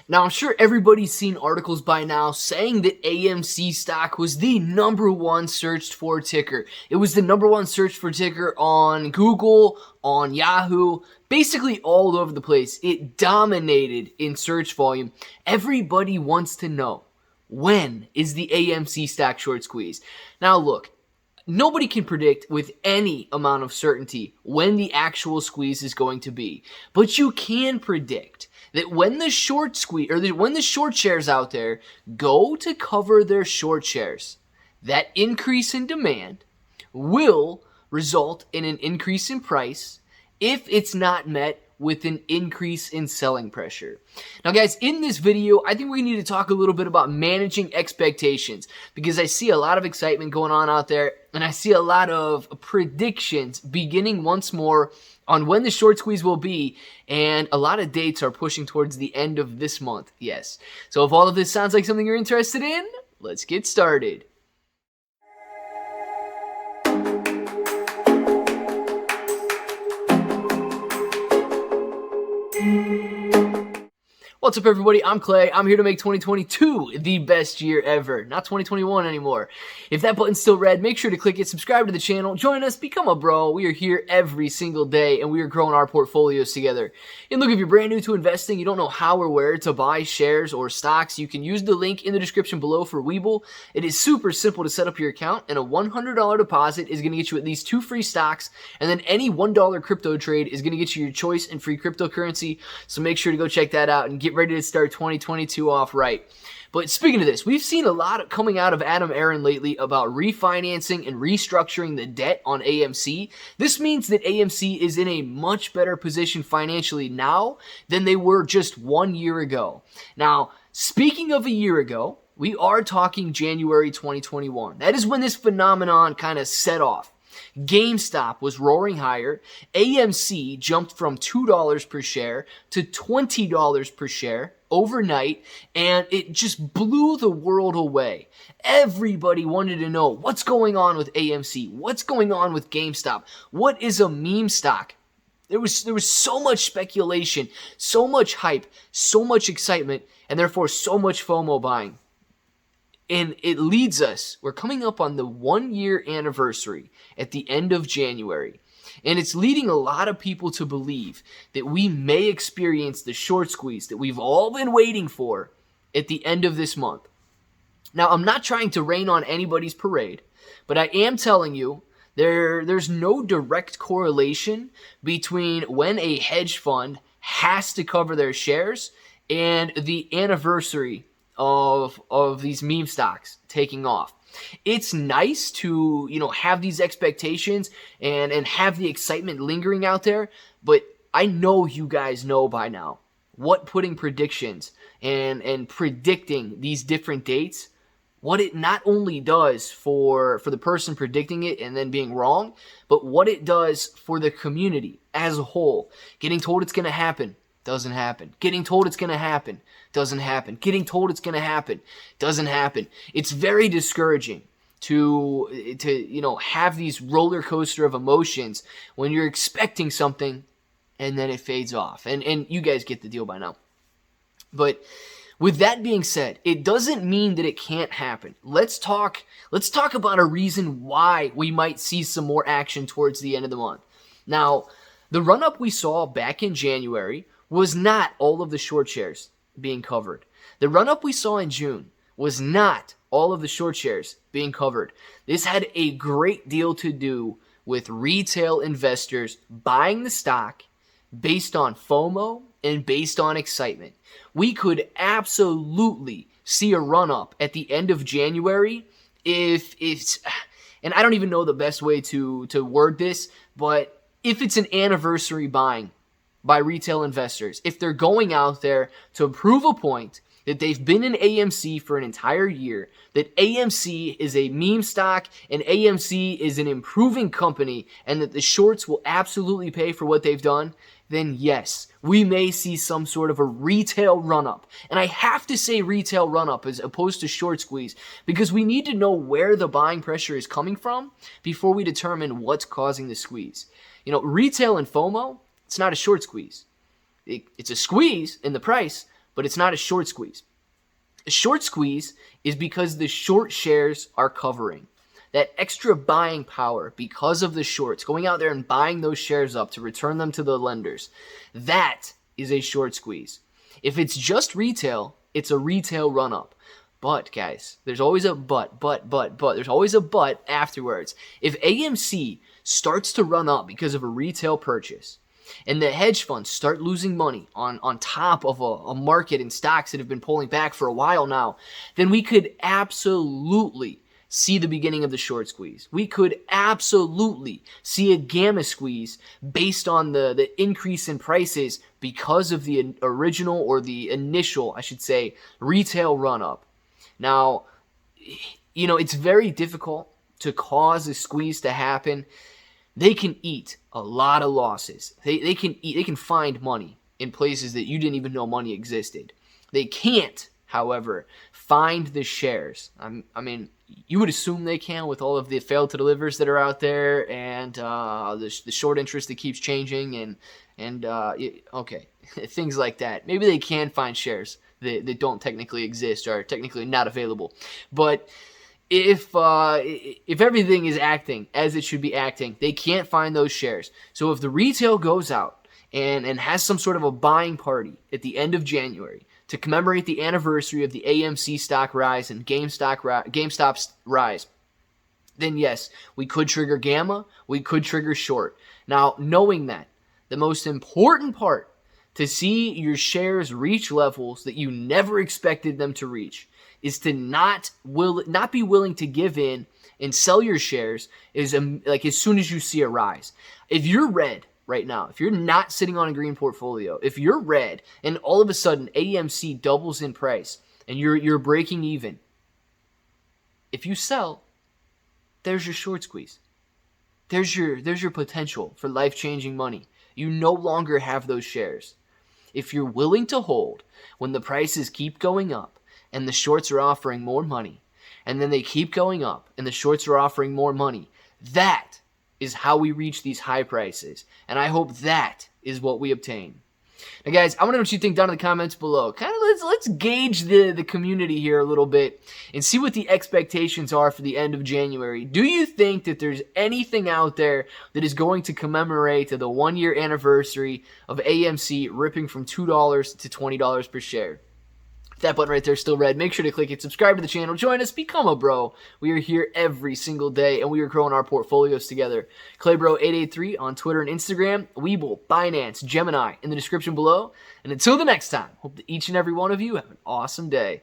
Now, I'm sure everybody's seen articles by now saying that AMC stock was the number one searched for ticker. It was the number one searched for ticker on Google, on Yahoo, basically all over the place. It dominated in search volume. Everybody wants to know, when is the AMC stock short squeeze? Now, look. Nobody can predict with any amount of certainty when the actual squeeze is going to be. But you can predict that when the short squeeze, or when the short shares out there go to cover their short shares, that increase in demand will result in an increase in price if it's not met with an increase in selling pressure. Now, guys, in this video, I think we need to talk a little bit about managing expectations, because I see a lot of excitement going on out there, and I see a lot of predictions beginning once more on when the short squeeze will be, and a lot of dates are pushing towards the end of this month, yes. So if all of this sounds like something you're interested in, let's get started. What's up, everybody? I'm Clay. I'm here to make 2022 the best year ever. Not 2021 anymore. If that button's still red, make sure to click it, subscribe to the channel, join us, become a bro. We are here every single day, and we are growing our portfolios together. And look, if you're brand new to investing, you don't know how or where to buy shares or stocks, you can use the link in the description below for Webull. It is super simple to set up your account, and a $100 deposit is going to get you at least 2 free stocks, and then any $1 crypto trade is going to get you your choice in free cryptocurrency. So make sure to go check that out and get ready to start 2022 off right. But speaking of this, we've seen a lot coming out of Adam Aron lately about refinancing and restructuring the debt on AMC. This means that AMC is in a much better position financially now than they were just 1 year ago. Now, speaking of a year ago, we are talking January 2021. That is when this phenomenon kind of set off. GameStop was roaring higher. AMC jumped from $2 per share to $20 per share overnight, and it just blew the world away. Everybody wanted to know what's going on with AMC, what's going on with GameStop, what is a meme stock. There was so much speculation, so much hype, so much excitement, and therefore so much FOMO buying. And it leads us, we're coming up on the 1 year anniversary at the end of January. And it's leading a lot of people to believe that we may experience the short squeeze that we've all been waiting for at the end of this month. Now, I'm not trying to rain on anybody's parade, but I am telling you there's no direct correlation between when a hedge fund has to cover their shares and the anniversary of these meme stocks taking off. It's nice to, have these expectations and have the excitement lingering out there, but I know you guys know by now what putting predictions and predicting these different dates, what it not only does for the person predicting it and then being wrong, but what it does for the community as a whole. Getting told it's going to happen doesn't happen. Getting told it's going to happen doesn't happen. Getting told it's going to happen doesn't happen. It's very discouraging to have these roller coaster of emotions when you're expecting something and then it fades off. And you guys get the deal by now. But with that being said, it doesn't mean that it can't happen. Let's talk about a reason why we might see some more action towards the end of the month. Now, the run-up we saw back in January was not all of the short shares being covered. The run-up we saw in June was not all of the short shares being covered. This had a great deal to do with retail investors buying the stock based on FOMO and based on excitement. We could absolutely see a run-up at the end of January if it's, and I don't even know the best way to word this, but if it's an anniversary buying by retail investors, if they're going out there to prove a point that they've been in AMC for an entire year, that AMC is a meme stock and AMC is an improving company, and that the shorts will absolutely pay for what they've done, then yes, we may see some sort of a retail run-up. And I have to say retail run-up as opposed to short squeeze, because we need to know where the buying pressure is coming from before we determine what's causing the squeeze. Retail and FOMO, it's not a short squeeze. It's a squeeze in the price, but it's not a short squeeze. A short squeeze is because the short shares are covering. That extra buying power because of the shorts, going out there and buying those shares up to return them to the lenders, that is a short squeeze. If it's just retail, it's a retail run-up. But, guys, there's always a but. There's always a but afterwards. If AMC starts to run up because of a retail purchase, and the hedge funds start losing money on top of a market and stocks that have been pulling back for a while now, then we could absolutely see the beginning of the short squeeze. We could absolutely see a gamma squeeze based on the increase in prices because of the original, or the initial, I should say, retail run-up. Now, it's very difficult to cause a squeeze to happen. They can eat a lot of losses. They can find money in places that you didn't even know money existed. They can't, however, find the shares. I mean, you would assume they can with all of the failed to delivers that are out there, and the short interest that keeps changing, and okay, things like that. Maybe they can find shares that don't technically exist, or are technically not available. But if everything is acting as it should be acting, they can't find those shares. So if the retail goes out and has some sort of a buying party at the end of January to commemorate the anniversary of the AMC stock rise and GameStop's rise, then yes, we could trigger gamma, we could trigger short. Now, knowing that, the most important part to see your shares reach levels that you never expected them to reach is to not be willing to give in and sell your shares as soon as you see a rise. If you're red right now, if you're not sitting on a green portfolio, if you're red and all of a sudden AMC doubles in price and you're breaking even, if you sell, there's your short squeeze. There's your potential for life-changing money. You no longer have those shares. If you're willing to hold when the prices keep going up and the shorts are offering more money, and then they keep going up and the shorts are offering more money, that is how we reach these high prices. And I hope that is what we obtain. Now, guys, I want to know what you think down in the comments below. Kind of let's gauge the community here a little bit and see what the expectations are for the end of January. Do you think that there's anything out there that is going to commemorate the 1-year anniversary of AMC ripping from $2 to $20 per share? If that button right there is still red, make sure to click it, subscribe to the channel, join us, become a bro. We are here every single day, and we are growing our portfolios together. ClayBro883 on Twitter and Instagram, Webull, Binance, Gemini in the description below. And until the next time, hope that each and every one of you have an awesome day.